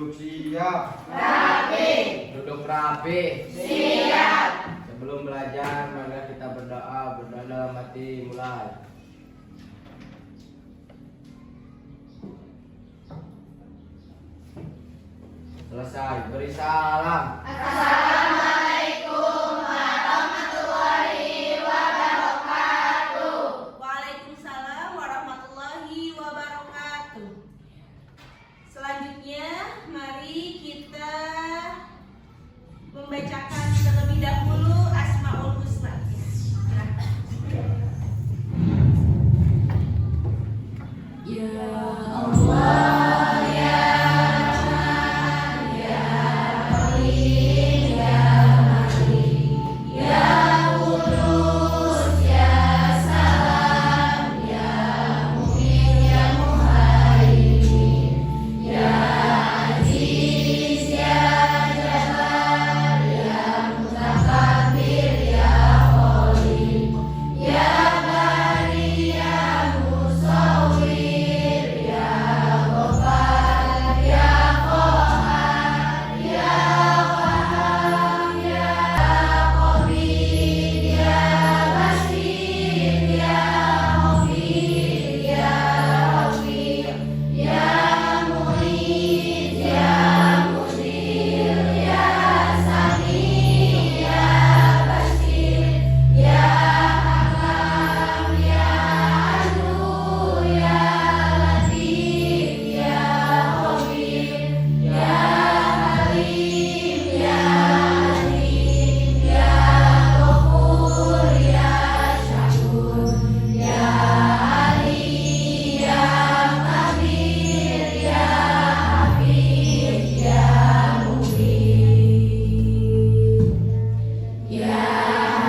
Duduk siap. Rapi. Duduk rapi. Siap. Sebelum belajar, mari kita berdoa. Berdoa dalam hati, mulai. Selesai, beri salam. Assalamualaikum warahmatullahi wabarakatuh. Waalaikumsalam warahmatullahi wabarakatuh. Selanjutnya, mari kita membacakan terlebih dahulu Asmaul Husna. Ya Allah, ya Rahman, ya Rahim, ya Malik, ya Qudus, ya Salam, ya Mu'min, ya Muhaimin, ya Aziz, ya Jabbar, ya Mutakabbir, ya Khalid, ya Bari, ya Musawwir, ya Ghaffar, ya Qahhar, ya Wahhab, ya Qabir, ya Basir, ya Mughith, ya Rafiq, ya Mu'id, ya Mudir, ya Sami, ya Basir, ya Hakam, ya Adu, ya Latif, ya Khabir, ya Halim, ya Alim, ya Ghafur, ya Syakur, ya Ali, ya Kabir, ya Habib, ya Mubin, ya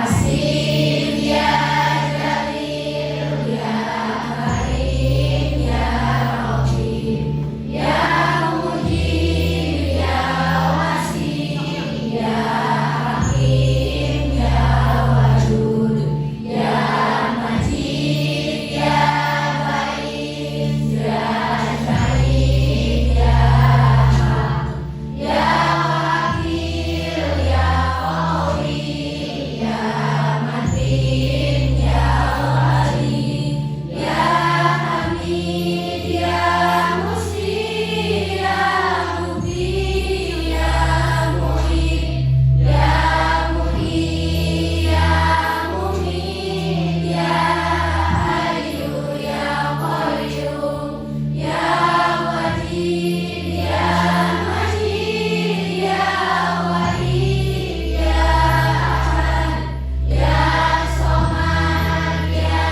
Hasim, ya Jalil, ya Karim, ya Raqib, ya Mujib, ya Wasi, ya Hakim, ya Wadud, ya Majid, ya Ba'id, ya Syahid, ya Haq, ya Wakil, ya Qawi, ya Matin, ya Wali, ya Hamid, ya Musi, ya Mubin, ya Mu'id, ya Mu'id, ya Mumit, ya Hayyu, ya Qayyum, ya Wajid, ya Majid, ya Wahid, ya Ahad, ya Somad, ya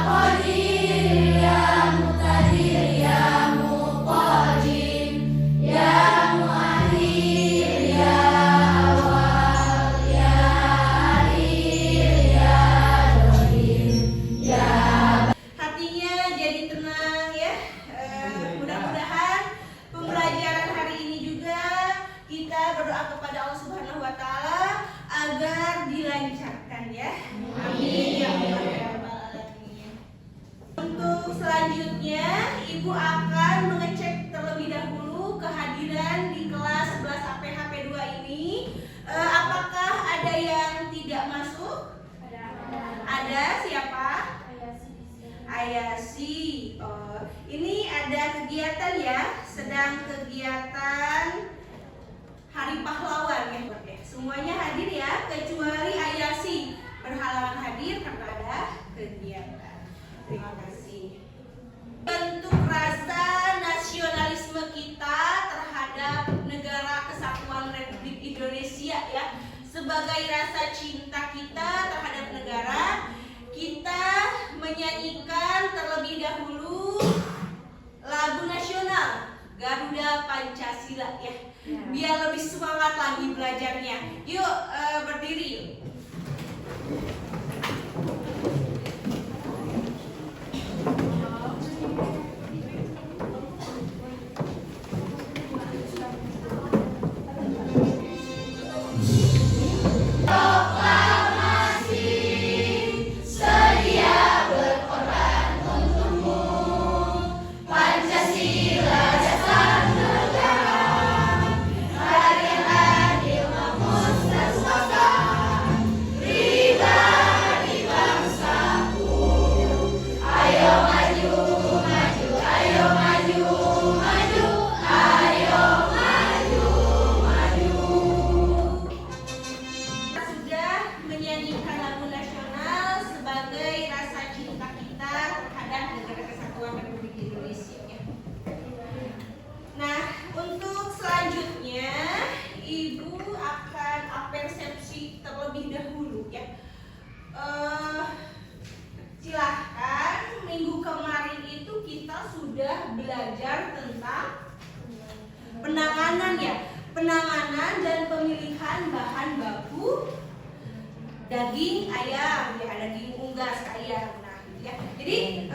Qadir, ya Muqtadir, ya Muqaddim, ya Muakhir, ya Awwal, ya Akhir, ya Dhahir, ya Hatinya jadi tenang ya. Mudah-mudahan pembelajaran hari ini juga kita berdoa kepada Allah Subhanahu wa taala agar dilancarkan ya. Amin ya rabbal alamin. Untuk selanjutnya, Ibu akan mengecek terlebih dahulu kehadiran di kelas 11 APHP 2 ini. Apakah ada yang tidak masuk? Ada siapa? Ayasi. Oh, ini ada kegiatan ya, sedang kegiatan Hari Pahlawan ya. Oke, semuanya hadir ya, kecuali Ayasi berhalangan hadir karena ada kegiatan. Terima kasih. Bentuk rasa nasionalisme kita terhadap negara kesatuan Republik Indonesia ya, sebagai rasa cinta kita terhadap negara, kita menyanyikan terlebih dahulu lagu nasional Garuda Pancasila ya, biar lebih semangat lagi belajarnya. Yuk berdiri yuk. Proklamasi sedia berkorban untukmu, Pancasila dasar negara. sudah belajar tentang penanganan ya, penanganan dan pemilihan bahan baku daging ayam ya, daging unggas ayam. Nah, ya. Jadi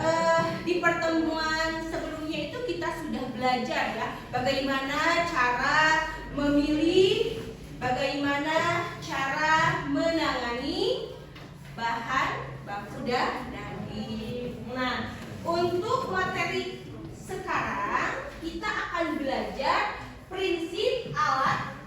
di pertemuan sebelumnya itu kita sudah belajar ya bagaimana cara memilih, bagaimana cara menangani bahan baku daging. Nah, untuk materi sekarang kita akan belajar prinsip, alat,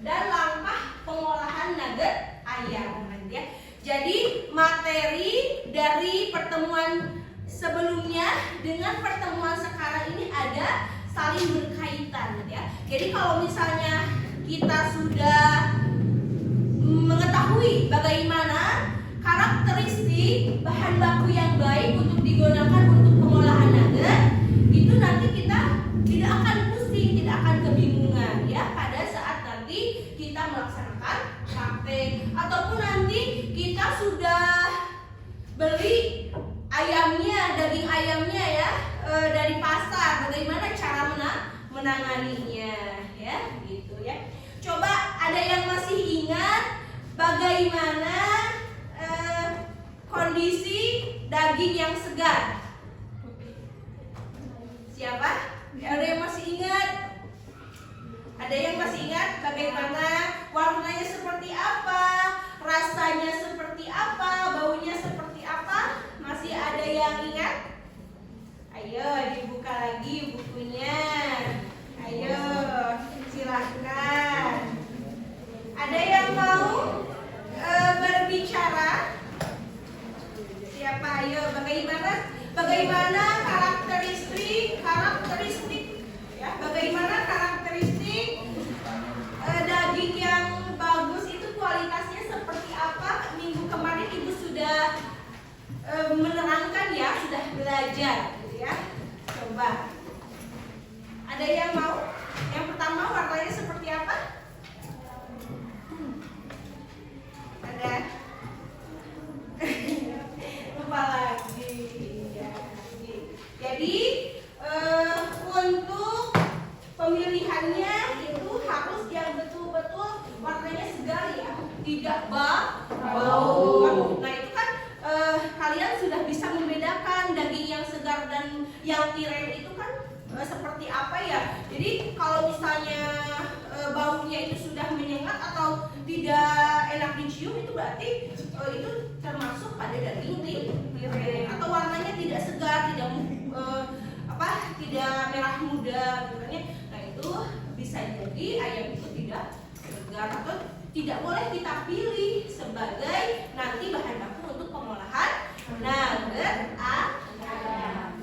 dan langkah pengolahan nugget ayam ya. Jadi materi dari pertemuan sebelumnya dengan pertemuan sekarang ini ada saling berkaitan ya. Jadi kalau misalnya kita sudah mengetahui bagaimana karakteristik bahan baku yang baik untuk digunakan untuk pengolahan nugget, itu nanti kita tidak akan pusing, tidak akan kebingungan ya pada saat nanti kita melaksanakan praktek ataupun nanti kita sudah beli ayamnya, daging ayamnya ya dari pasar, bagaimana cara menanganinya ya gitu ya. Coba ada yang masih ingat bagaimana kondisi daging yang segar? Siapa? Ada yang masih ingat? Ada yang masih ingat bagaimana warnanya seperti apa, rasanya seperti apa, baunya seperti apa? Masih ada yang ingat? Ayo dibuka lagi bukunya. Ayo silahkan. Ada yang mau berbicara? Siapa? Ayo, bagaimana karakteristik ya, bagaimana karakteristik daging yang bagus itu kualitasnya seperti apa? Minggu kemarin Ibu sudah menerangkan ya, sudah belajar gitu ya. Coba. Ada yang mau? Yang pertama warnanya seperti apa? Ada? Lupa lagi ya. Jadi untuk pemilihannya itu harus yang betul-betul warnanya segar ya, tidak bau. Nah itu kan kalian sudah bisa membedakan daging yang segar dan yang tiren itu kan seperti apa ya. Jadi kalau misalnya baunya itu sudah menyengat atau tidak enak dicium, itu berarti itu termasuk pada daging tiren. Atau warnanya tidak segar, tidak merah muda gitu kan ya. Nah itu bisa jadi ayam itu tidak segar atau tidak boleh kita pilih sebagai nanti bahan baku untuk pengolahan nugget ayam.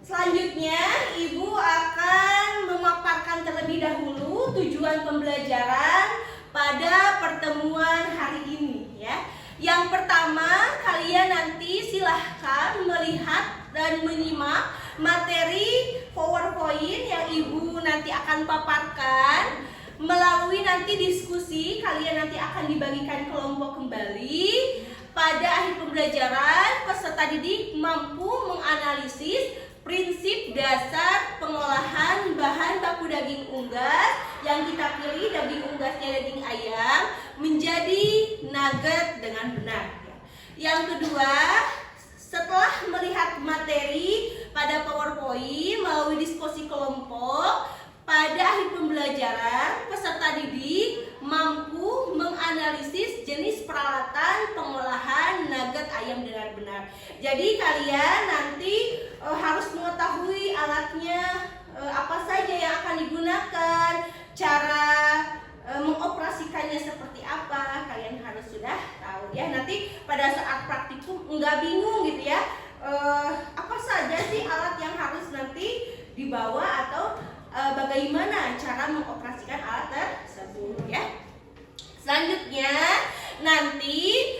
Selanjutnya Ibu akan memaparkan terlebih dahulu tujuan pembelajaran pada pertemuan hari ini ya. Yang pertama, kalian nanti silahkan melihat dan menyimak materi PowerPoint yang Ibu nanti akan paparkan. Melalui nanti diskusi, kalian nanti akan dibagikan kelompok kembali. Pada akhir pembelajaran, peserta didik mampu menganalisis prinsip dasar pengolahan bahan baku daging unggas yang kita pilih daging unggasnya daging ayam menjadi nugget dengan benar. Yang kedua, setelah melihat materi pada PowerPoint melalui diskusi kelompok, pada akhir pembelajaran peserta didik mampu menganalisis jenis peralatan pengolahan nugget ayam dengan benar. Jadi kalian nanti harus mengetahui alatnya apa saja yang akan digunakan, cara mengoperasikannya seperti apa, kalian harus sudah tahu ya. Nanti pada saat praktikum nggak bingung gitu ya, apa saja sih alat yang harus nanti dibawa atau bagaimana cara mengoperasikan alat tersebut ya. Selanjutnya nanti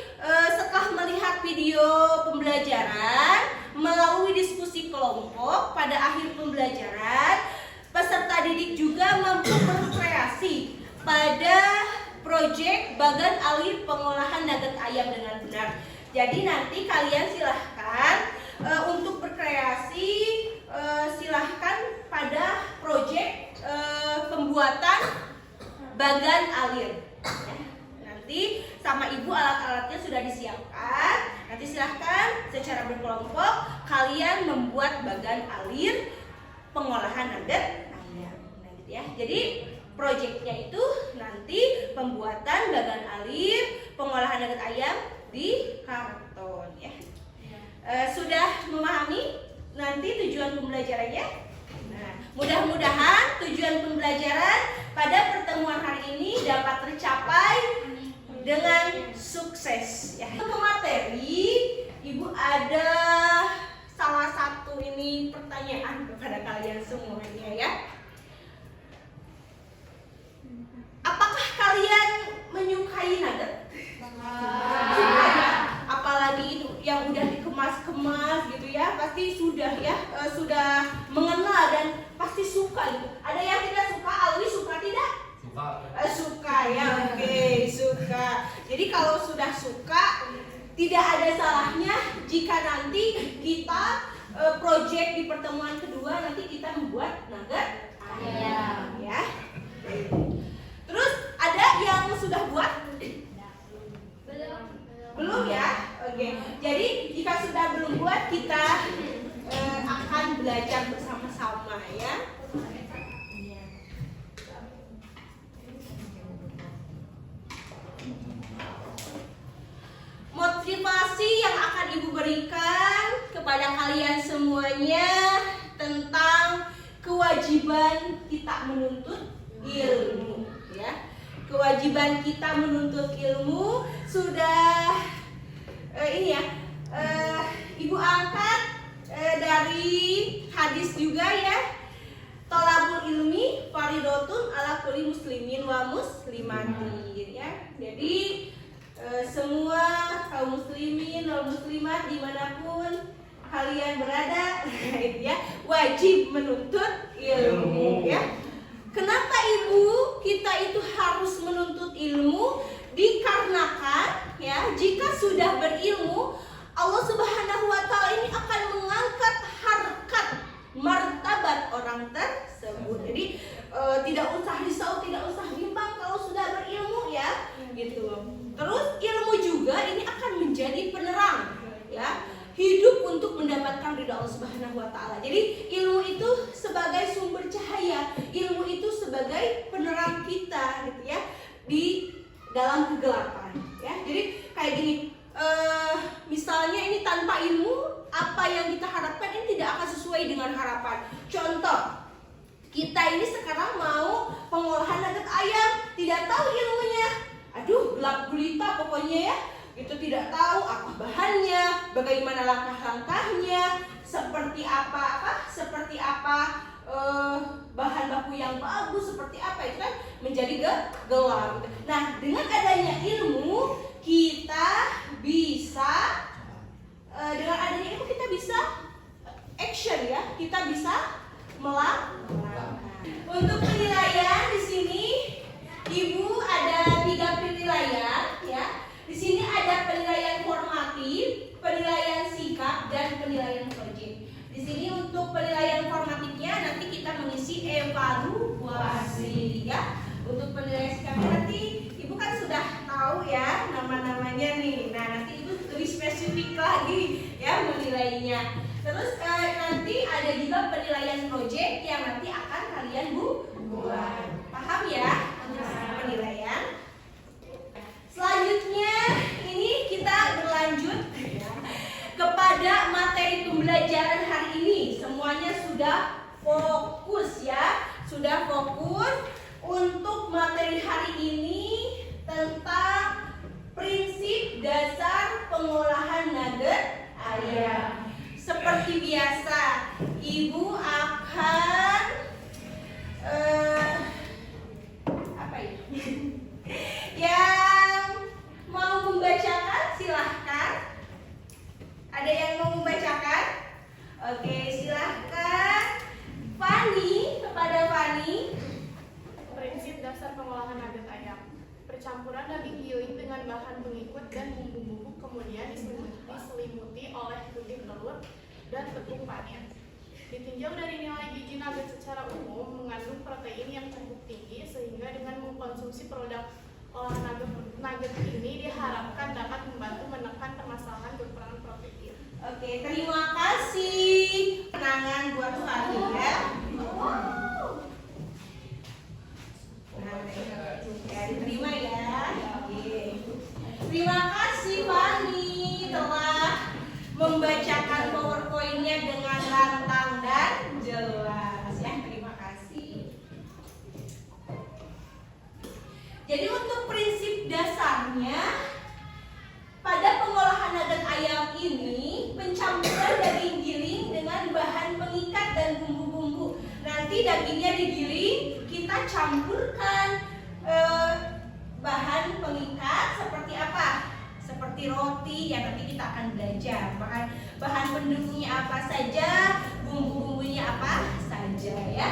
setelah melihat video pembelajaran melalui diskusi kelompok pada akhir pembelajaran, peserta didik juga mampu berkreasi pada proyek bagan alir pengolahan nugget ayam dengan benar. Jadi nanti kalian silahkan untuk berkreasi, silahkan bagan alir. Ya, nanti sama ibu alat-alatnya sudah disiapkan. Nanti silahkan secara berkelompok kalian membuat bagan alir pengolahan nugget ayam. Nah, gitu ya. Jadi proyeknya itu nanti pembuatan bagan alir pengolahan nugget ayam di karton ya. Sudah memahami nanti tujuan pembelajarannya? Nah, mudah-mudahan tujuan pembelajaran pada pertemuan hari ini dapat tercapai dengan sukses ya. Untuk materi, Ibu ada salah satu ini pertanyaan kepada kalian semuanya ya. Apakah kalian menyukai nugget? Suka ya? Apalagi itu yang udah dikemas-kemas gitu ya, pasti sudah ya, sudah mengenal dan pasti suka gitu. Ada yang tidak suka? Alwi suka tidak? Suka ya, oke, suka. Jadi kalau sudah suka, tidak ada salahnya jika nanti kita project di pertemuan kedua nanti kita membuat nugget ayam ya. Terus ada yang sudah buat? Belum ya? Oke. Jadi jika sudah belum buat, kita akan belajar bersama-sama ya. Motivasi yang akan Ibu berikan kepada kalian semuanya tentang kewajiban kita menuntut ilmu ya. Kewajiban kita menuntut ilmu sudah ini ya, Ibu angkat dari hadis juga ya. Tolabul ilmi faridotun ala kulli muslimin wa muslimatin ya. Jadi semua kaum muslimin dan muslimat dimanapun kalian berada ya, wajib menuntut ilmu ya. Kenapa Ibu kita itu harus menuntut ilmu? Dikarenakan ya, jika sudah berilmu, Allah Subhanahu wa taala ini akan mengangkat harkat martabat orang tersebut. Jadi tidak usah risau, tidak usah bimbang kalau sudah berilmu ya, gitu. Terus ilmu juga ini akan menjadi penerang ya, hidup untuk mendapatkan ridha Allah Subhanahu wa taala. Jadi ilmu itu sebagai sumber cahaya, ilmu itu sebagai penerang kita gitu ya di dalam kegelapan ya. Jadi kayak gini, misalnya ini tanpa ilmu, apa yang kita harapkan ini tidak akan sesuai dengan harapan. Contoh, kita ini sekarang mau pengolahan nugget ayam, tidak tahu ilmunya. Aduh, gelap gulita pokoknya ya. Itu tidak tahu apa bahannya, bagaimana langkah-langkahnya, seperti apa bahan baku yang bagus, seperti apa, itu kan menjadi gelap. Nah, dengan adanya ilmu kita bisa action ya, kita bisa melakukan. Untuk penilaian di sini Ibu ada 3 penilaian ya. Di sini ada penilaian formatif, penilaian sikap, dan penilaian proyek. Di sini untuk penilaian formatifnya nanti kita mengisi evaluasi ya. Untuk penilaian sikapnya nanti Ibu kan sudah tahu ya nama-namanya nih. Nah, nanti Ibu lebih spesifik lagi ya menilainya. Terus nanti ada juga penilaian proyek yang nanti akan kalian buat. Paham ya? Penilaian. Selanjutnya ini kita berlanjut kepada materi pembelajaran hari ini. Semuanya sudah fokus ya, sudah fokus untuk materi hari ini tentang prinsip dasar pengolahan nugget ayam. Seperti biasa, Ibu akan apa ini? Yang mau membacakan silahkan. Ada yang mau membacakan? Oke, silahkan. Fani, kepada Fani. Prinsip dasar pengolahan nugget ayam. Percampuran daging iuing dengan bahan pengikut dan bumbu-bumbu kemudian diselimuti oleh puding telur dan tepung panen. Ditinjau dari nilai gizi nugget secara umum mengandung protein yang cukup tinggi sehingga dengan mengkonsumsi mengkonsumsi produk olahraga nugget ini diharapkan dapat membantu menekan permasalahan kekurangan protein. Oke, terima kasih. Kenangan buat Fani ya. Nah, ya, diterima ya. Oke. Terima kasih Fani telah membacakan PowerPoint-nya dengan lantang dan jelas ya. Terima kasih. Jadi untuk prinsip dasarnya pada pengolahan nugget ayam ini pencampuran daging giling dengan bahan pengikat dan bumbu-bumbu. Nanti dagingnya digiling, kita campurkan bahan pengikat seperti apa? Seperti roti ya, nanti kita akan belajar bahan pendukungnya apa saja, bumbu-bumbunya apa saja ya.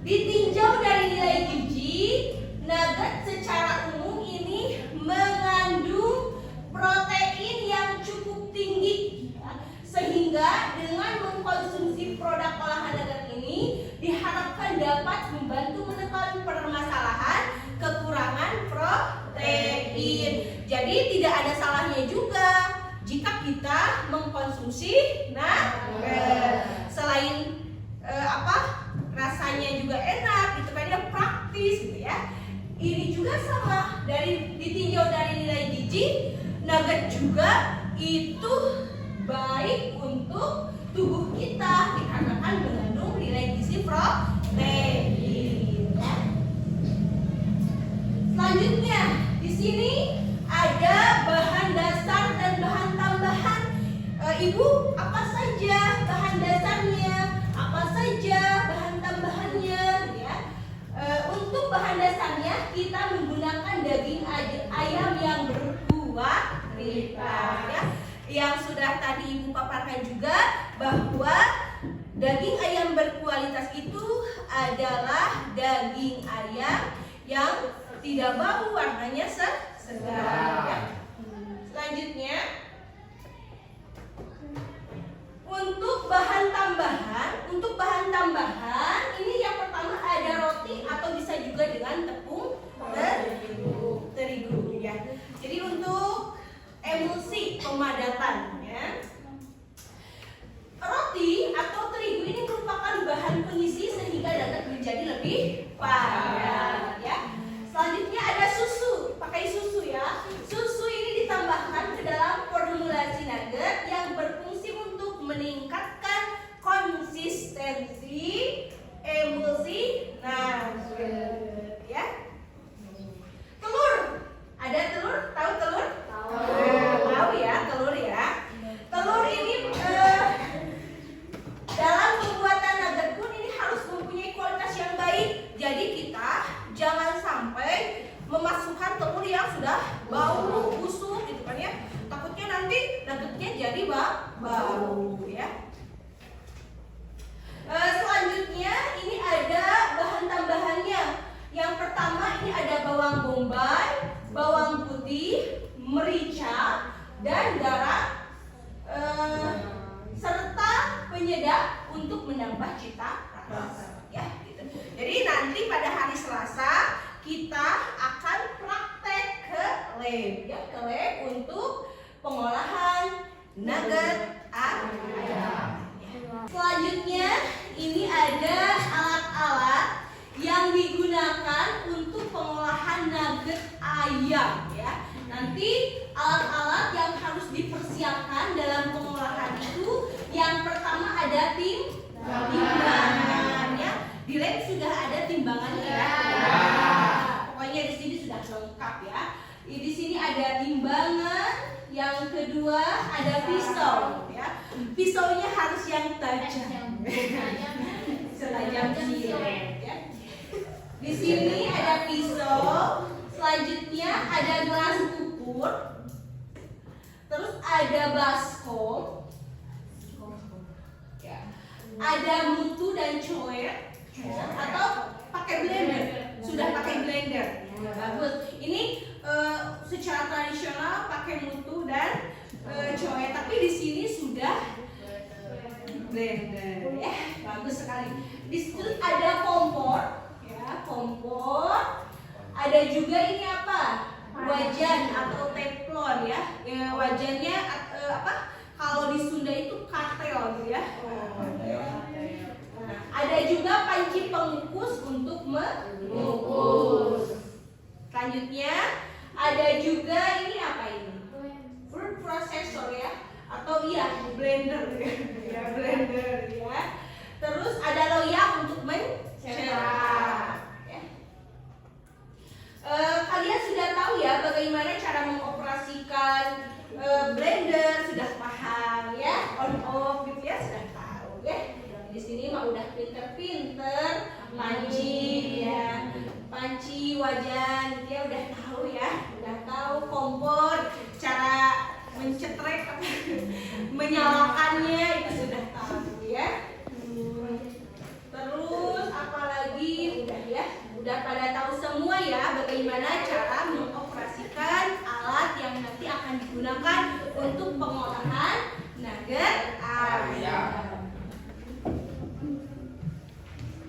Ditinjau dari nilai gizi, nugget secara umum ini mengandung protein yang cukup tinggi ya, sehingga dengan mengkonsumsi produk olahan nugget ini diharapkan dapat membantu menekan permasalahan kekurangan protein. Jadi tidak ada salahnya juga jika kita mengkonsumsi nugget. Selain rasanya juga enak, gitu kan ya, praktis gitu ya. Ini juga sama, ditinjau dari nilai gizi, nugget juga itu baik untuk tubuh kita dikarenakan mengandung nilai gizi protein. Selanjutnya di sini ada bahan dasar dan bahan tambahan. Ibu, apa saja bahan dasarnya? Apa saja bahan tambahannya? Ya. Untuk bahan dasarnya kita menggunakan daging ayam yang berkualitas ya. Yang sudah tadi Ibu paparkan juga bahwa daging ayam berkualitas itu adalah daging ayam yang tidak bau, warnanya segar ya. Selanjutnya untuk bahan tambahan ini yang pertama ada roti atau bisa juga dengan tepung terigu ya. Jadi untuk emulsi pemadatan ya. Roti atau terigu ini merupakan bahan pengisi sehingga dapat menjadi lebih padat ya. Selanjutnya ada susu, pakai susu ya. Susu ini ditambahkan ke dalam formulasi nugget yang berfungsi untuk meningkatkan konsistensi emulsi nugget ya. Telur, ada telur? Tahu telur? Tahu ya, telur ya. Telur ini dalam pembuatan nugget pun ini harus mempunyai kualitas yang baik. Jadi kita jangan sampai memasukkan telur yang sudah bau, busuk gitu kan ya. Takutnya nanti nuggetnya jadi bau ya. Selanjutnya ini ada bahan tambahannya. Yang pertama ini ada bawang bombay, bawang putih, merica, dan garam serta penyedap untuk menambah cita rasa ya gitu. Jadi nanti pada hari Selasa kita akan praktek ke lab ya, ke lab untuk pengolahan nugget ayam. Selanjutnya ini ada alat-alat yang digunakan untuk pengolahan nugget ayam ya. Nanti alat-alat yang harus dipersiapkan dalam pengolahan itu yang pertama ada timbangan ya. Di lab sudah ada timbangannya ya. Pokoknya di sini sudah lengkap ya. Di sini ada timbangan, yang kedua ada pisau ya. Pisaunya harus yang tajam. Setajam jilet ya. Di sini ada pisau, selanjutnya ada gelas ukur, terus ada baskom, ya. Ada mutu dan coet, atau pakai blender. Sudah pakai blender, ya, bagus. Ini secara tradisional pakai mutu dan coet, tapi di sini sudah blender, ya, bagus sekali. Di situ ada kompor. Ya, kompor, Ada juga ini apa? Wajan atau teflon ya. Wajannya apa? Kalau di Sunda itu katel gitu ya. Nah, ada juga panci pengukus untuk mengukus. Selanjutnya ada juga ini apa ini? Food processor ya, atau iya blender ya, blender ya. Terus ada loyang untuk mencetak. Ya. Kalian sudah tahu ya bagaimana cara mengoperasikan blender, sudah paham ya, on off gitu ya, sudah tahu ya. Di sini mah udah pinter-pinter, panci ya, panci, wajan, dia udah tahu ya, udah tahu kompor, cara mencetrek, menyalakannya itu sudah tahu ya. Terus apalagi udah ya, udah pada tahu semua ya bagaimana cara mengoperasikan alat yang nanti akan digunakan untuk pengolahan nugget ayam.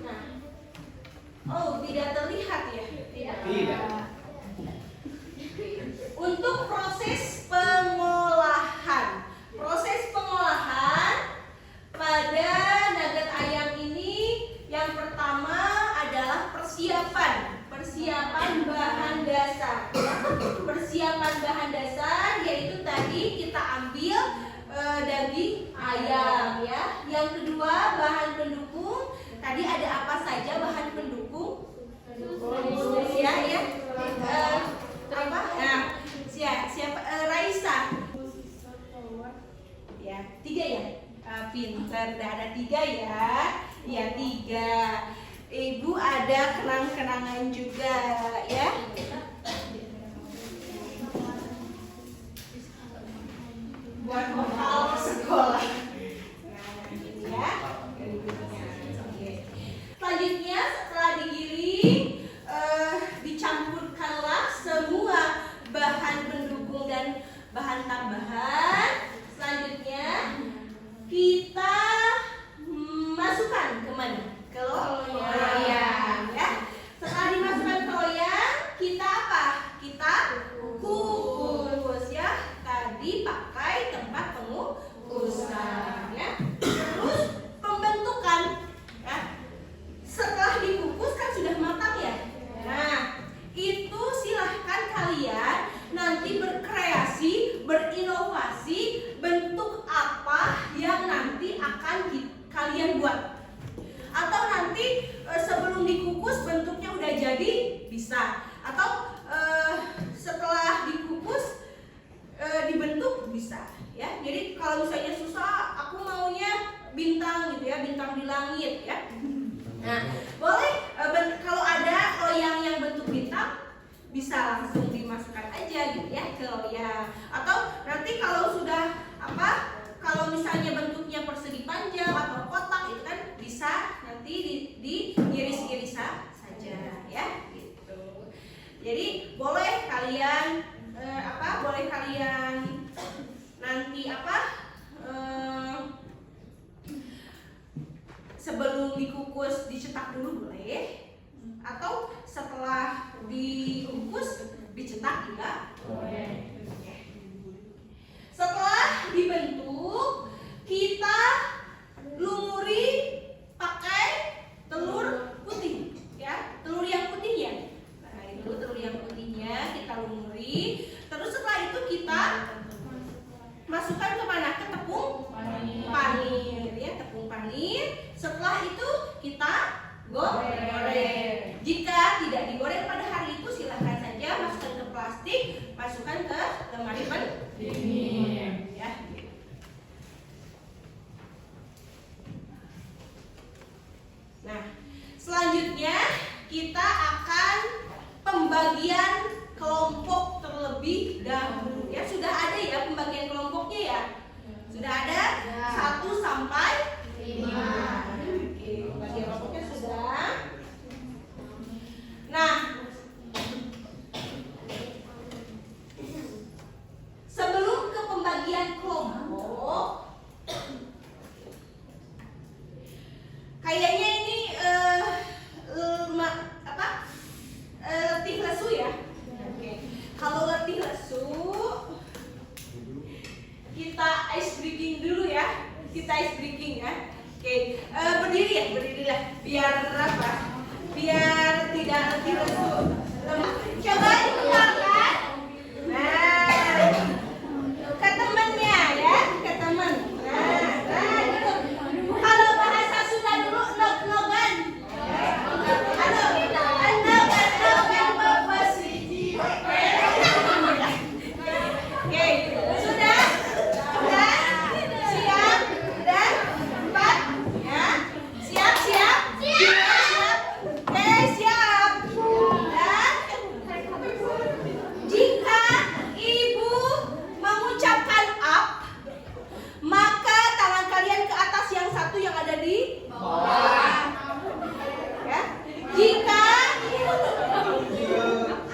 Nah, oh tidak terlihat ya? Tidak. Untuk proses pengolahan, pada nugget ayam ini yang pertama adalah persiapan bahan dasar. Persiapan bahan dasar yaitu tadi kita ambil daging ayam ya. Yang kedua bahan pendukung. Tadi ada apa saja bahan pendukung? Ya. Apa? Nah, siapa? Raisa. Ya, 3 ya. Pinter, ada 3 ya. Ya 3. Ibu ada kenang-kenangan juga ya. Buat bekal sekolah. Nah, ini ya. Selanjutnya setelah digiling, dicampurkanlah semua bahan pendukung dan bahan tambahan. Selanjutnya kita masukkan ke mana? Ke loyang ya. Setelah dimasukkan ke loyang, kita apa? Kita kukus ya. Tadi pakai tempat pengukusan ya. Terus pembentukan ya. Setelah dikukus kan sudah matang ya. Nah, itu silahkan kalian nanti berkreasi, berinovasi bentuk apa yang nanti akan kalian buat. Atau nanti sebelum dikukus bentuknya udah jadi bisa. Atau setelah dikukus dibentuk bisa ya. Jadi kalau misalnya susah, aku maunya bintang gitu ya, bintang di langit ya. Nah, boleh kalau ada loyang yang bentuk bintang bisa langsung dimasukkan aja gitu ya ke loyang. Atau nanti kalau sudah apa? Kalau misalnya bentuknya persegi panjang atau kotak itu kan bisa nanti diiris-iris saja ya gitu. Jadi boleh kalian boleh kalian nanti sebelum dikukus dicetak dulu boleh, atau setelah dikukus dicetak juga boleh. Setelah dibentuk, kita lumuri pakai telur putih ya, telur yang putih ya. Nah, itu telur yang putihnya kita lumuri. Terus setelah itu kita masukkan ke mana? Ke tepung panir ya, tepung panir. Setelah itu kita goreng. Jika tidak digoreng pada hari itu silahkan saja masukkan ke plastik, masukkan ke lemari pendingin ya. Nah, selanjutnya kita akan pembagian kelompok terlebih dahulu ya. Sudah ada ya pembagian kelompoknya ya? Sudah ada 1 sampai 5. Oke, pembagian kelompoknya sudah. Nah, sebelum ke pembagian kelompok, kayaknya ini letih lesu ya. Inilah biar apa? Biar tidak lebih lesu. Coba dikeluarkan. Nah, ke temennya ya, ke temen. Nah gitu. Kalau bahasa Sunda dulu nog-nogan. Halo, nog-nogan bapak siji. Oke, sudah? Sudah? Siap? Dan 4 ya. Siap? Oke, siap. Dan jika ibu mengucapkan up, maka tangan kalian ke atas yang satu yang ada di bawah. Ya. Jika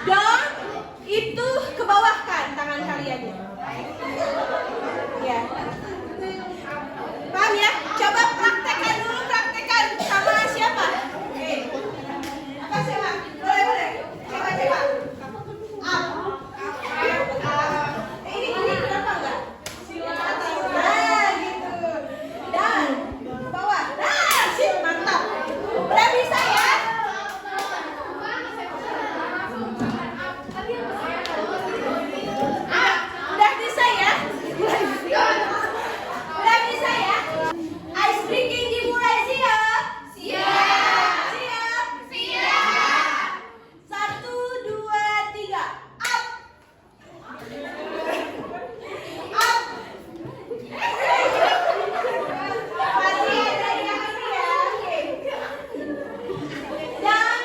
down, itu ke bawah kan tangan kalian. Ya. Paham ya? Coba praktekkan dulu, praktekkan sama siapa? Oke. Apa siapa? Boleh. Coba. Up. Ini kenapa enggak? Nah, gitu. Dan ke bawah. Nah, sip, mantap. Udah bisa ya? Udah bisa ya? Udah bisa ya? Ice breaking dimulai siap? Siap. 1, 2, 3. Up. Up. Masih ada yang ini ya. Oke. Dan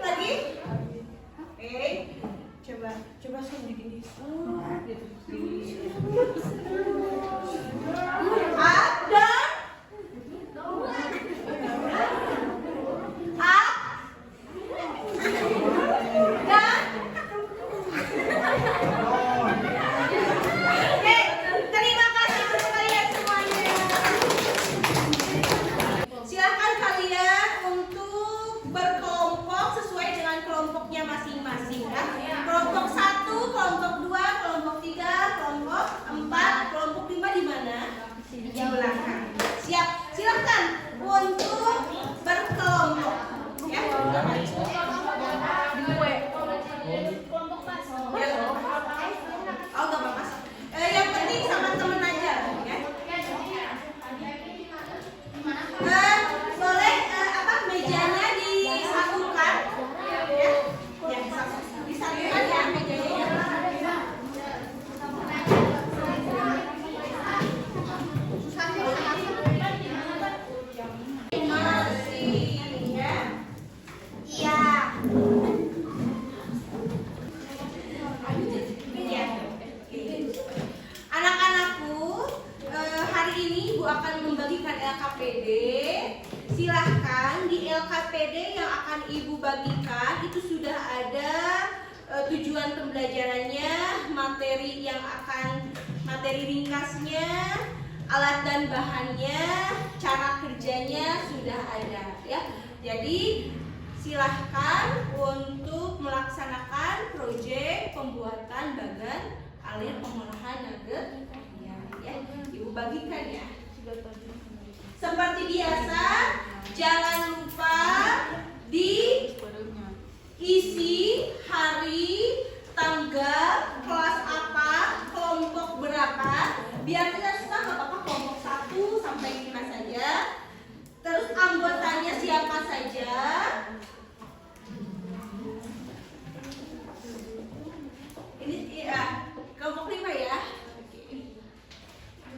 lagi. Oke. Coba zoom gini. Gitu. Up, down. Up. Down. Oke, terima kasih untuk kalian semuanya. Silakan kalian untuk berkelompok sesuai dengan kelompoknya masing-masing ya. Kelompok 1, kelompok 2, kelompok 3, kelompok 4, kelompok 5 di mana? Di belakang. Siap. Silakan untuk berkelompok ya. Oh, gak apa-apa. Yang penting sama temen aja ya. Boleh mejanya disatukan ya. Ya, disatukan ya mejanya. Masih ya. Iya. Anak-anakku, hari ini Ibu akan membagikan LKPD. Silahkan di LKPD yang akan Ibu bagikan itu sudah ada tujuan pembelajarannya, materi ringkasnya, alat dan bahannya, cara kerjanya sudah ada ya. Jadi silahkan untuk melaksanakan proyek pembuatan bagan alir pengolahan nugget ya. Ibu bagikan ya. Seperti biasa, jangan lupa diisi hari, tanggal, kelas apa, kelompok berapa. Biar tidak susah, nggak apa-apa kelompok 1 sampai 5 saja. Terus anggotanya siapa saja. Ini ya, kelompok 5 ya.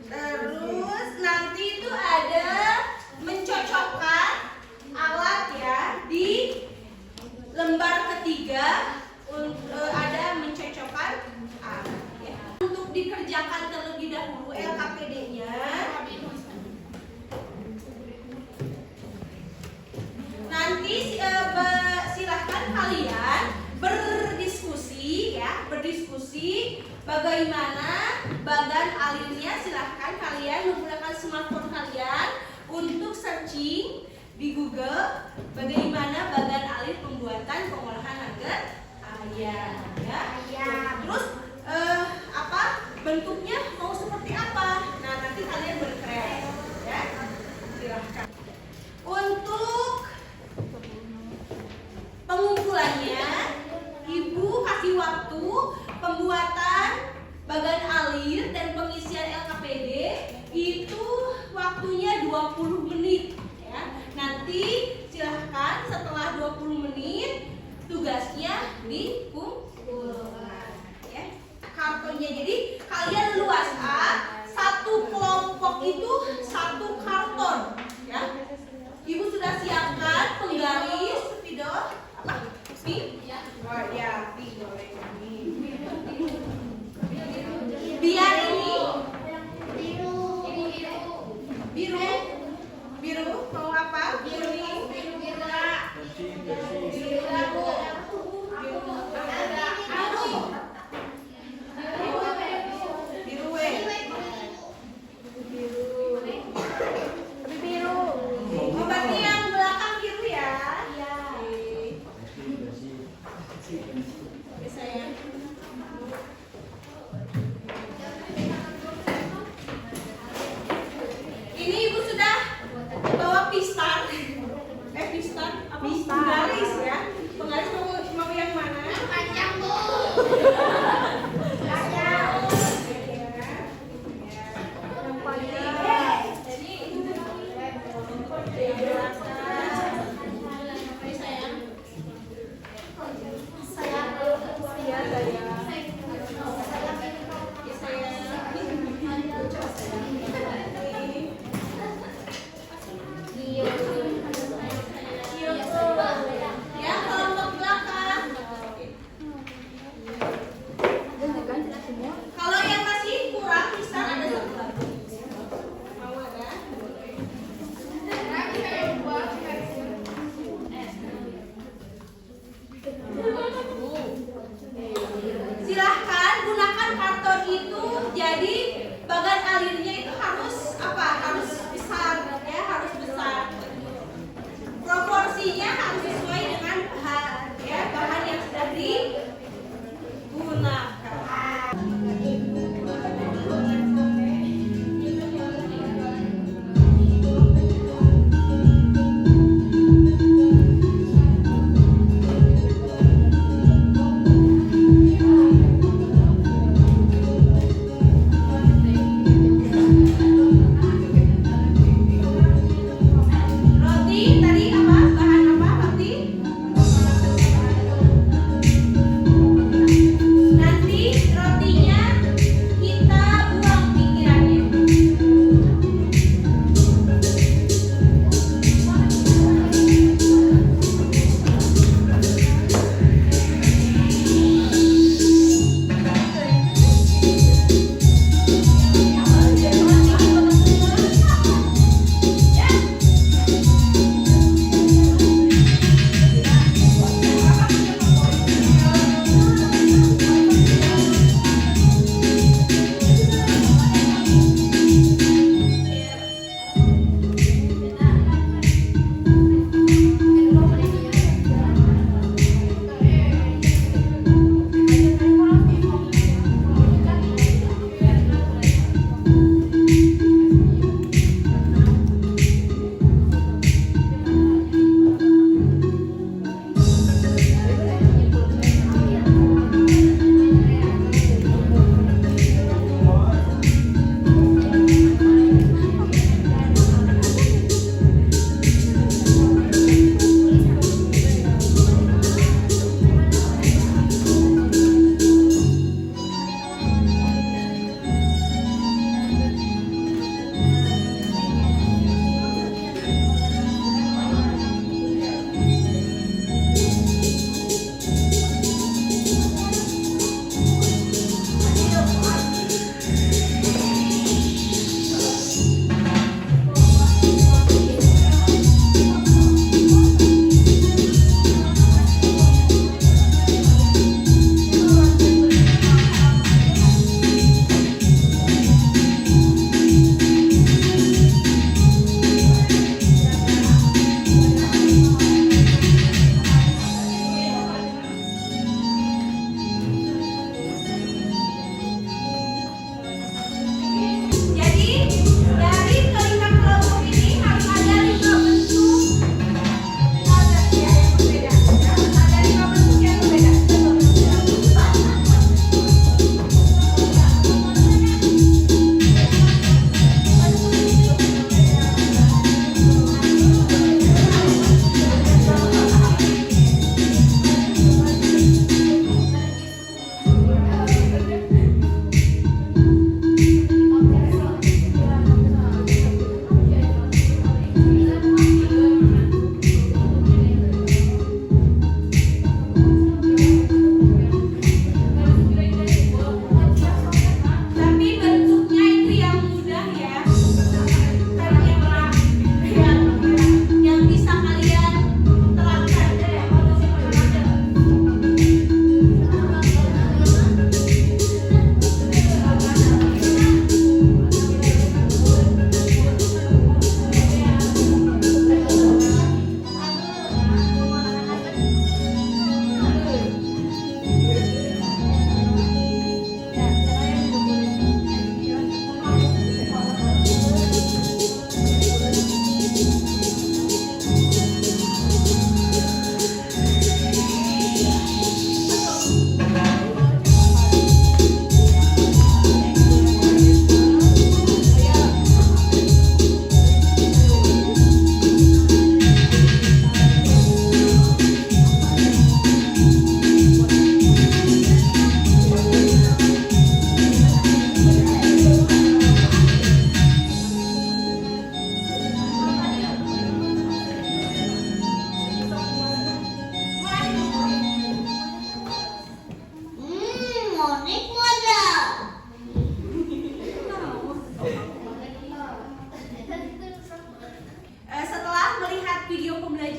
Terus nanti itu ada mencocokkan alat ya di lembar ketiga. Ada mencocokkan alat ya. Untuk dikerjakan terlebih dahulu LKPD-nya. Nanti silahkan kalian berdiskusi bagaimana bagan alirnya. Silahkan kalian menggunakan smartphone kalian untuk searching di Google bagaimana bagan alir pembuatan pengolahan nugget ayam ya. Terus apa bentuknya mau seperti apa? Nah, nanti kalian berkreasi ya. Silahkan. Untuk pengumpulannya, Ibu kasih waktu pembuatan bagan alir dan pengisian LKPD itu waktunya 20 menit ya. Nanti silahkan setelah 20 menit tugasnya dikumpulkan ya. Kartonnya, jadi kalian luas satu kelompok itu satu karton ya. Ibu sudah siapkan penggaris spidol apa? Oh ya, biar ini biru mau apa? Biru berarti yang belakang biru ya. Oke, sayang. Ini Ibu sudah bawa pistar. Pistar apa? Penggaris ya. Penggaris mau yang mana? Panjang Bu. Ya, kelompok belakang.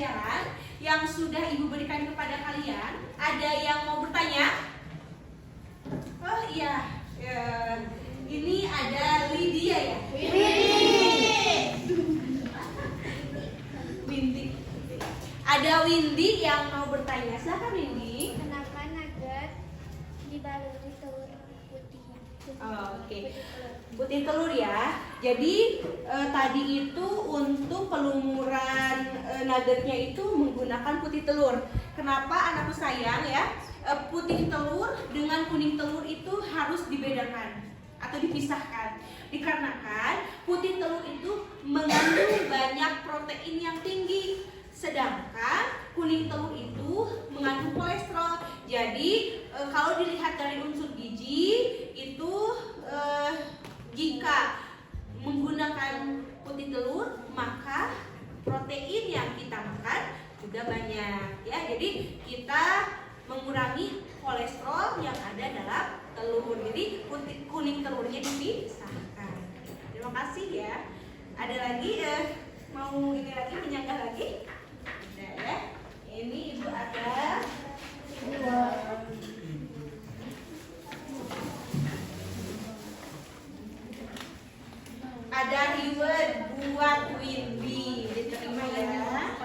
pelajaran yang sudah Ibu berikan kepada kalian. Ada yang mau bertanya? Oh iya, ini ada Lydia ya? Windy. Ada Windy yang mau bertanya. Silakan Windy. Kenapa nugget dibaluri telur putihnya? Oke. Putih telur ya. Jadi tadi itu untuk pelumuran nuggetnya itu menggunakan putih telur. Kenapa anakku sayang ya? Putih telur dengan kuning telur itu harus dibedakan atau dipisahkan. Dikarenakan putih telur itu mengandung banyak protein yang tinggi, sedangkan kuning telur itu mengandung kolesterol. Jadi kalau dilihat dari unsur gizi itu jika menggunakan putih telur maka protein yang kita makan juga banyak ya. Jadi kita mengurangi kolesterol yang ada dalam telur. Jadi kuning telurnya dipisahkan. Terima kasih ya. Ada lagi mau ini lagi menyanggah lagi? Ada ya. Ini Ibu ada. Ada reward buat Windy. Diterima ya.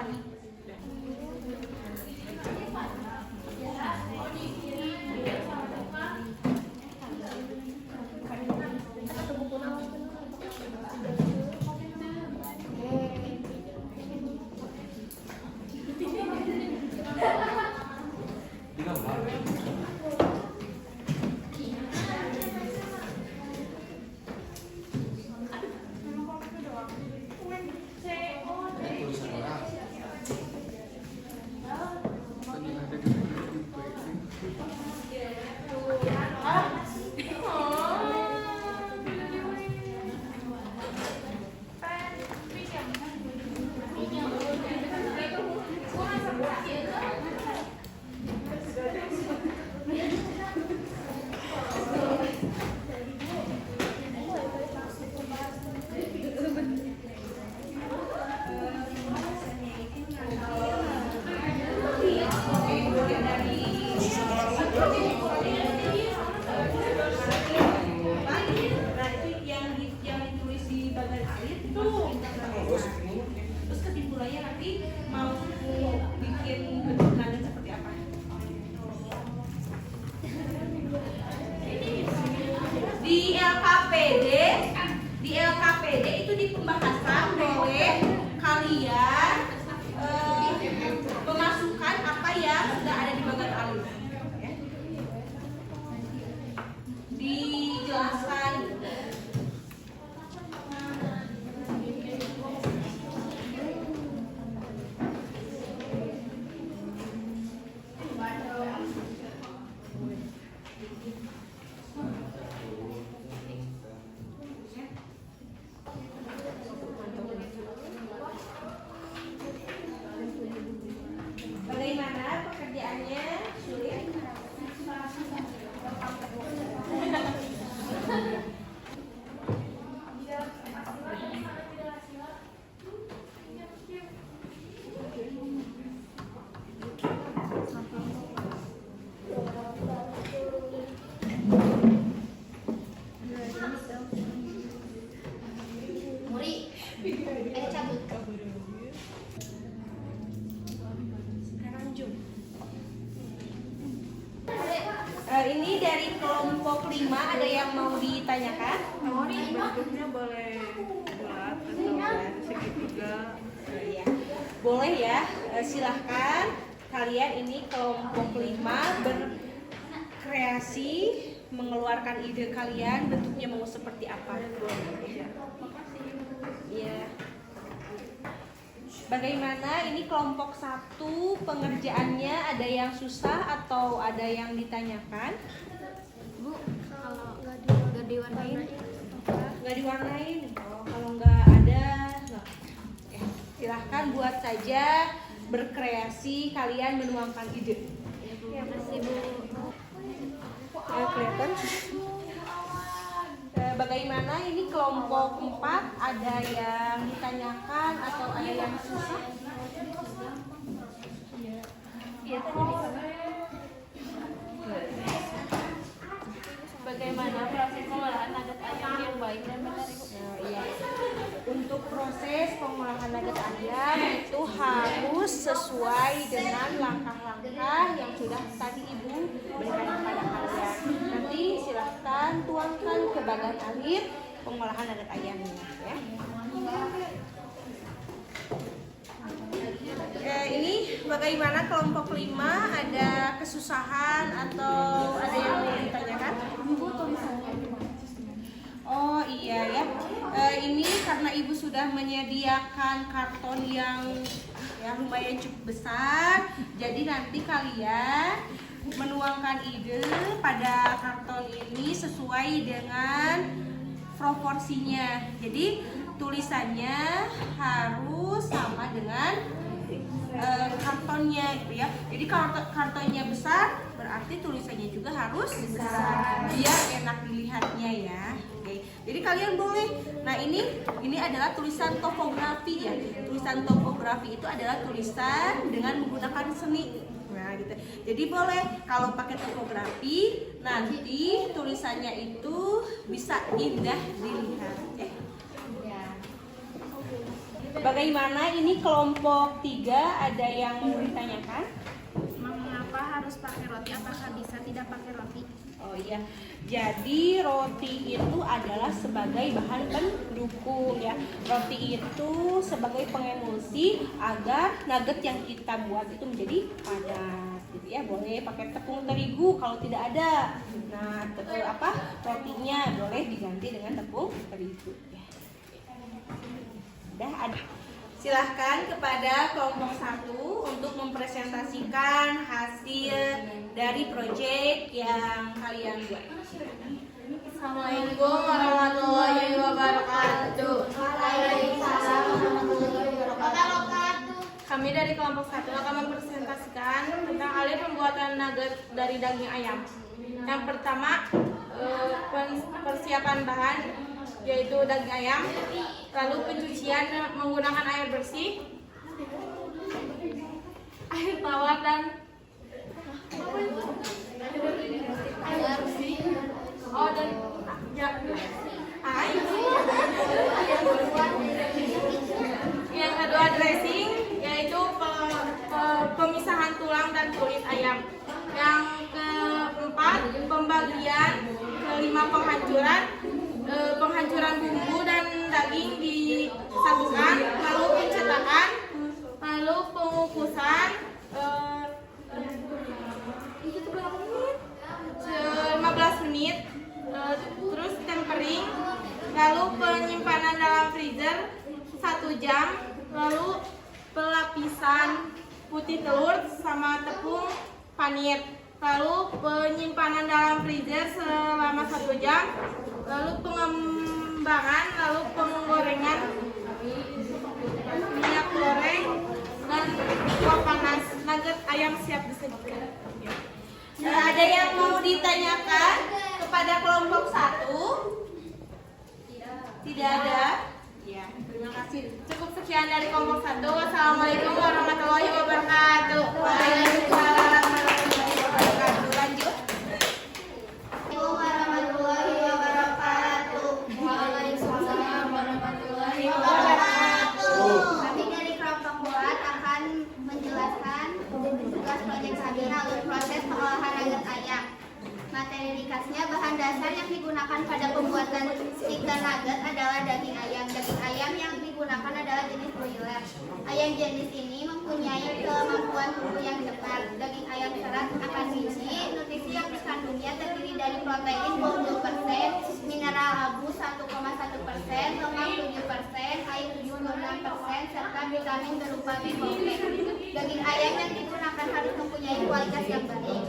Terus kesimpulannya nanti mau bikin bentuk nugget seperti apa? Di LKPD itu di pembahasan boleh kalian memasukkan apa yang sudah ada di bagian alis. Dijelaskan. Bagaimana pekerjaannya? Sulit? Muri, cabut. Ini dari kelompok 5 ada yang mau ditanyakan? Bentuknya boleh bulat atau segitiga. Ya. Boleh ya, silahkan kalian ini kelompok 5 berkreasi mengeluarkan ide kalian bentuknya mau seperti apa. Ya. Bagaimana ini kelompok 1 pengerjaannya ada yang susah atau ada yang ditanyakan? Bu, kalau nggak diwarnain, Nggak diwarnain? Oh, kalau nggak ada, nggak. Ya, silahkan buat saja berkreasi kalian menuangkan ide. ya masih Bu. Kelihatan? Bagaimana ini kelompok 4 ada yang ditanyakan atau ada yang susah? Bagaimana proses pengolahan nugget ayam yang baik dan benar, Ibu? Iya. Untuk proses pengolahan nugget ayam itu harus sesuai dengan langkah-langkah yang sudah tadi Ibu berikan kepada kalian. Nanti silahkan tuangkan ke bagian akhir pengolahan nugget ayamnya ya. Ini bagaimana kelompok 5, ada kesusahan atau ada yang mau ditanyakan? Oh iya ya, ini karena Ibu sudah menyediakan karton yang lumayan cukup besar, jadi nanti kalian menuangkan ide pada karton ini sesuai dengan proporsinya. Jadi tulisannya harus sama dengan kartonnya gitu ya. Jadi kalau kartonnya besar berarti tulisannya juga harus besar biar enak dilihatnya ya. Oke. Jadi kalian boleh. Nah, ini adalah tulisan topografi ya. Tulisan topografi itu adalah tulisan dengan menggunakan seni. Nah, gitu. Jadi boleh kalau pakai topografi nanti tulisannya itu bisa indah dilihat ya. Bagaimana ini kelompok 3 ada yang mau ditanyakan? Mengapa harus pakai roti? Apakah bisa tidak pakai roti? Oh iya, jadi roti itu adalah sebagai bahan pendukung ya. Roti itu sebagai pengemulsi agar nugget yang kita buat itu menjadi padat gitu ya. Boleh pakai tepung terigu kalau tidak ada. Nah, rotinya boleh diganti dengan tepung terigu ya. Ada. Silahkan kepada kelompok 1 untuk mempresentasikan hasil dari proyek yang kalian buat. Assalamualaikum warahmatullahi wabarakatuh. Waalaikumsalam warahmatullahi wabarakatuh. Kami dari kelompok 1 akan mempresentasikan tentang alur pembuatan nugget dari daging ayam. Yang pertama, persiapan bahan yaitu daging ayam, lalu pencucian menggunakan air bersih, air tawar dan yang kedua dressing yaitu pemisahan tulang dan kulit ayam. Yang keempat pembagian, kelima penghancuran bumbu dan daging disatukan, lalu pencetakan, lalu pengukusan 15 menit, terus tempering, lalu penyimpanan dalam freezer 1 jam, lalu pelapisan putih telur sama tepung panir, lalu penyimpanan dalam freezer selama 1 jam, lalu pengembangan, lalu penggorengan minyak goreng dan kuah panas. Nugget ayam siap disajikan. Ada yang mau ditanyakan kepada kelompok 1? Tidak ada? Ya, terima kasih. Cukup sekian dari kelompok 1. Wassalamualaikum warahmatullahi wabarakatuh. Waalaikumsalam warahmatullahi wabarakatuh. Lanjut. Assalamualaikum warahmatullahi wabarakatuh. Waalaikumsalam warahmatullahi wabarakatuh. Kami dari kelompok 4 akan menjelaskan tugas proyek kami alur proses pengolahan nugget ayam. Materi ringkasnya, bahan dasar yang digunakan pada pembuatan stiker nugget adalah daging ayam. Daging ayam yang digunakan adalah jenis broiler. Ayam jenis ini mempunyai kemampuan tumbuh yang cepat. Daging ayam serat akan biji. Nutrisi yang dikandungnya terdiri dari protein 20%, mineral abu 1,1%, lemak 7%, air 76%, serta vitamin berupa B12. Daging ayam yang digunakan harus mempunyai kualitas yang baik.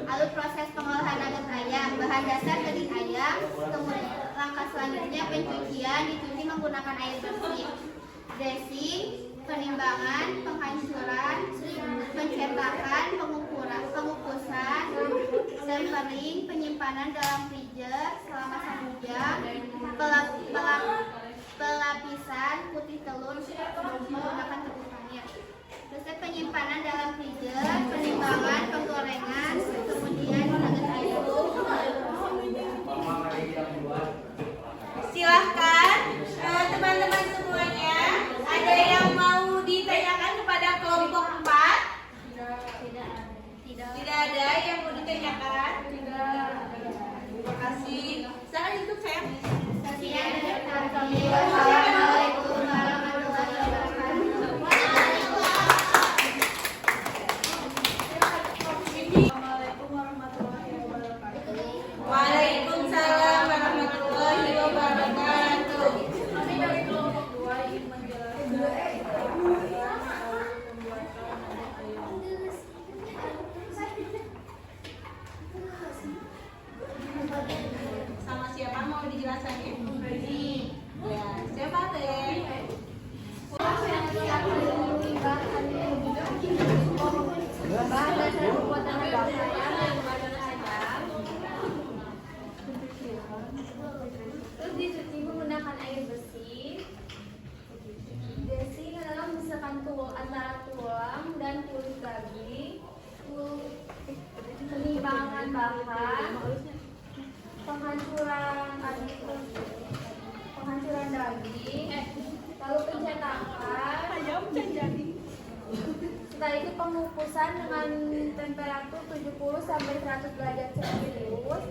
Alur proses pengolahan nugget ayam, bahan dasar daging ayam, kemudian langkah selanjutnya pencucian, dicuci menggunakan air bersih, dressing, penimbangan, penghancuran, pencetakan, pengukusan, tempering, penyimpanan dalam freezer selama 1 jam, pelapisan putih telur menggunakan tepung panir. Proses penyimpanan dalam freezer, Setelah itu pengukusan dengan temperatur 70 sampai 100 derajat Celcius.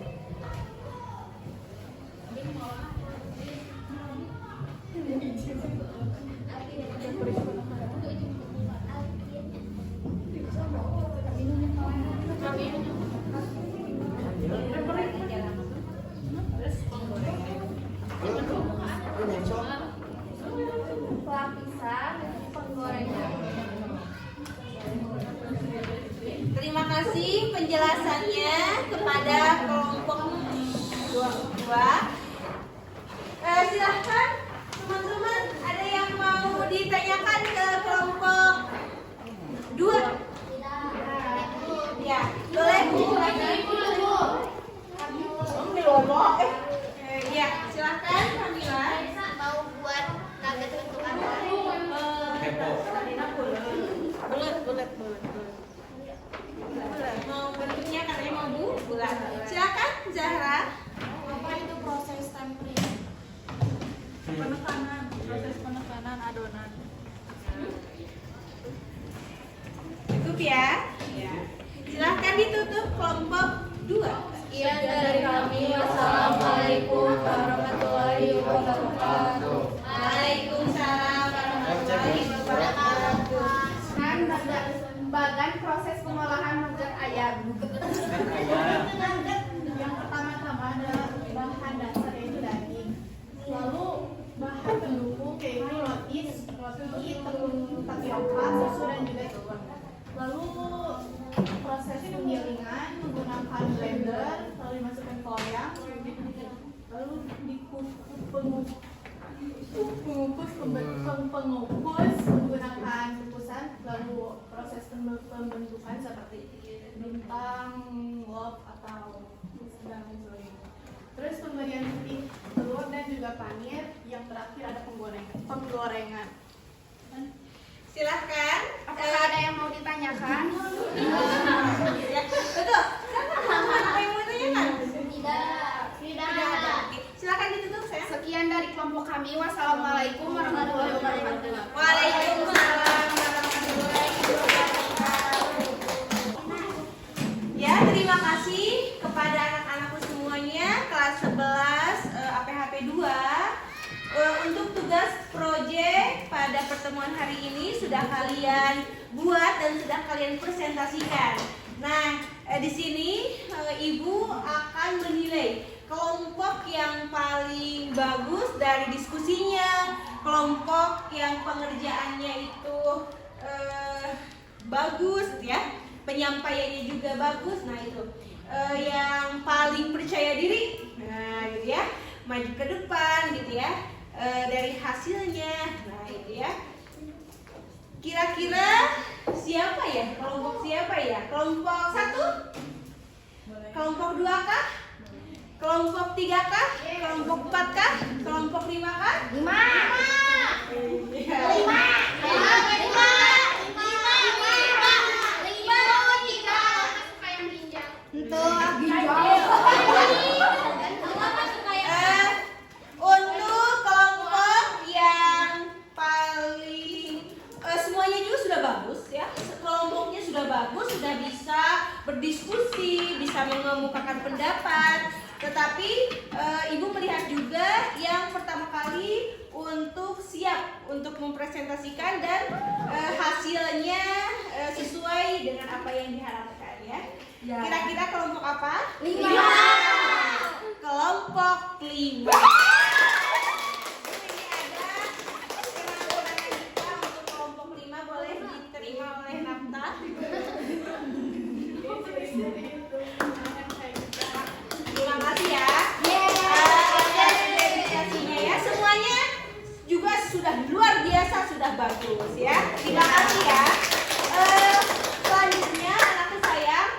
Pelapisan penggorengan. Terima kasih penjelasannya kepada kelompok 2. Silahkan teman-teman, ada yang mau ditanyakan ke kelompok 2? Ya, boleh. Ya, silahkan Kamila. Mau buat nugget untuk apa? Bulat. Mau bentuknya katanya mau bulat. Silakan Zahra. Apa itu proses tempering? Proses penekanan adonan. Cukup ya. Silahkan ditutup kelompok 2. Sekian dari kami. Wassalamualaikum warahmatullahi wabarakatuh. Waalaikumsalam warahmatullahi wabarakatuh. Bagan proses pengolahan nugget ayam. Yang pertama-tama adalah bahan dasar yaitu daging. Lalu bahan pendukung yaitu roti, tepung tapioka, susu dan juga telur. Lalu proses penggilingan menggunakan blender, lalu dimasukkan ke loyang, lalu pengukus menggunakan kukusan, lalu proses pembentukan seperti bintang, loaf atau dan lain sebagainya. Terus pemberian telur dan juga panir, yang terakhir ada penggorengan. Silahkan. Apakah ada yang mau ditanyakan? Ya, betul. Apa yang mau ditanyakan? Tidak. Oke, silakan ditutup saya. Sekian dari kelompok kami. Wassalamualaikum warahmatullahi wabarakatuh. Waalaikumsalam warahmatullahi wabarakatuh. Ya, terima kasih kepada anak-anakku semuanya kelas 11 APHP 2. Untuk tugas proyek pada pertemuan hari ini sudah kalian buat dan sudah kalian presentasikan. Nah, di sini Ibu akan menilai kelompok yang paling bagus dari diskusinya, kelompok yang pengerjaannya itu bagus ya, penyampaiannya juga bagus. Nah, itu yang paling percaya diri. Nah, gitu ya. Maju ke depan gitu ya. Dari hasilnya. Nah, itu ya. Kira-kira siapa ya? Kelompok siapa ya? Kelompok 1? Kelompok 2 kah? Kelompok 3 kah? Kelompok 4 kah? Kelompok 5 kah? 5. Iya. 5. Untuk kelompok yang paling semuanya juga sudah bagus ya. Kelompoknya sudah bagus, sudah bisa berdiskusi, bisa mengemukakan pendapat. Tetapi Ibu melihat juga yang pertama kali untuk siap untuk mempresentasikan dan hasilnya sesuai dengan apa yang diharapkan ya. Kira-kira kelompok apa? 5. Kelompok 5. Ini ada penampilan kita untuk kelompok 5, boleh diterima oleh Nafta. Terima kasih ya. Atas dedikasinya ya. Semuanya juga sudah luar biasa, sudah bagus ya. Terima kasih ya. Selanjutnya anakku sayang,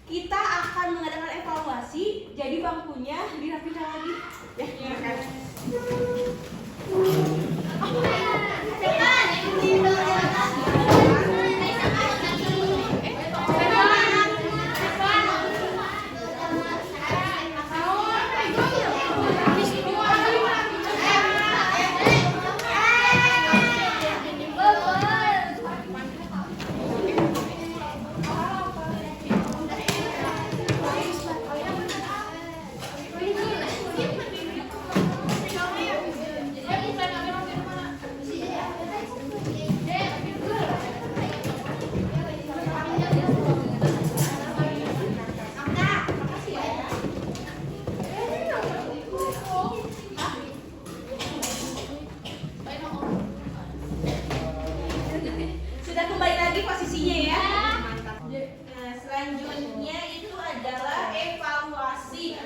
kita akan mengadakan evaluasi. Jadi bangkunya dirapihkan lagi. Ya, terima kasih. lagi posisinya ya. Mantap. Nah, selanjutnya itu adalah evaluasi.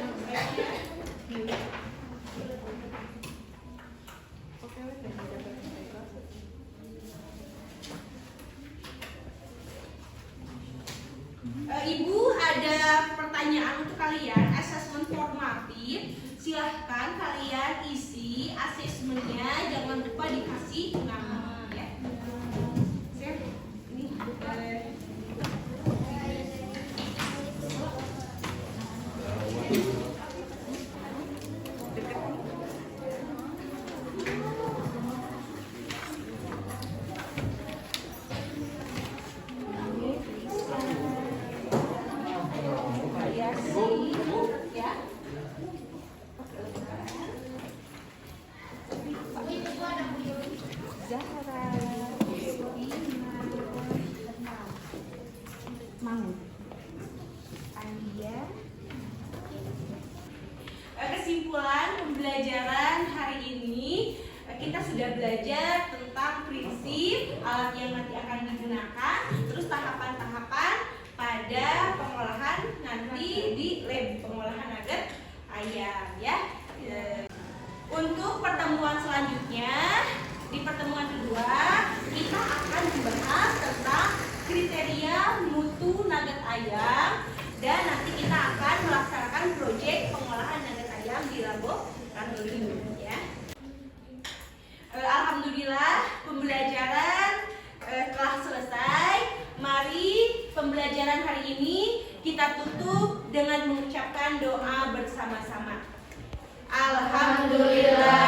Ibu ada pertanyaan untuk kalian, asesmen formatif. Silahkan kalian isi asesmennya, jangan lupa dikasih nama ya. Ini ya. Kesimpulan pembelajaran hari ini, kita sudah belajar tentang prinsip, alat yang nanti akan digunakan, terus tahapan-tahapan pada pengolahan nanti di lab pengolahan nugget ayam ya. Untuk pertemuan selanjutnya, di pertemuan kedua kita akan membahas tentang kriteria mutu nugget ayam dan nanti kita akan melaksanakan proyek pengolahan nugget ayam di laboratorium ya. Alhamdulillah pembelajaran telah selesai. Mari pembelajaran hari ini kita tutup dengan mengucapkan doa bersama-sama. Alhamdulillah.